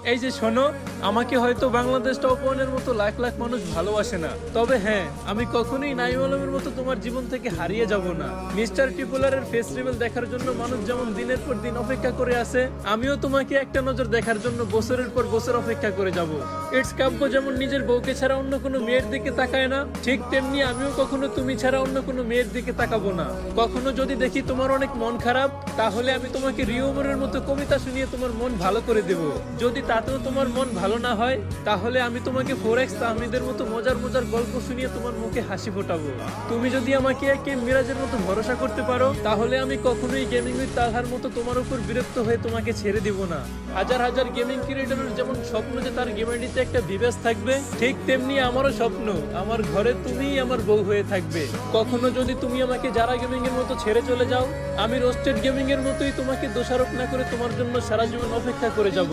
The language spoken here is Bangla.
এই যে শোনো, আমাকে হয়তো বাংলাদেশ টপ ওয়ানের মতো লাখ লাখ মানুষ ভালোবাসে না, তবে হ্যাঁ, আমি কখনোই নাইম আলমের মতো তোমার জীবন থেকে হারিয়ে যাব না। মিস্টার টিপুলারের ফেস রিভিল দেখার জন্য মানুষ যেমন দিনের পর দিন অপেক্ষা করে আছে, আমিও তোমাকে একটা নজর দেখার জন্য বছরের পর বছর অপেক্ষা করে যাব। ইটস কাব্য যেমন নিজের বউকে ছাড়া অন্য কোনো মেয়ের দিকে তাকায় না, ঠিক তেমনি আমিও কখনো তুমি ছাড়া অন্য কোনো মেয়ের দিকে তাকাবো না। কখনো যদি দেখি তোমার অনেক মন খারাপ, তাহলে আমি তোমাকে রিওমরের মতো কবিতা শুনিয়ে তোমার মন ভালো করে দেব। যদি তাতেও তোমার মন ভালো না হয়, তাহলে আমি তোমাকে ফোরেক্স তাহমিদের মতো মজার মজার গল্প শুনিয়ে তোমার মুখে হাসি ফোটাবো। তুমি যদি আমাকে একে মিরাজের মতো ভরসা করতে পারো, তাহলে আমি কখনোই গেমিং উইথ তালহার মতো তোমার উপর বিরক্ত হয়ে তোমাকে ছেড়ে দিব না। হাজার হাজার গেমিং ক্রিয়েটরের যেমন স্বপ্ন যে তার গেমারিতে একটা বিবেস থাকবে, ঠিক তেমনি আমারও স্বপ্ন আমার ঘরে তুমিই আমার বউ হয়ে থাকবে। কখনো যদি তুমি আমাকে যারা গেমিং এর মতো ছেড়ে চলে যাও, আমি রোস্টেড গেমিং এর মতোই তোমাকে দোষারোপ না করে তোমার জন্য সারা জীবন অপেক্ষা করে যাব।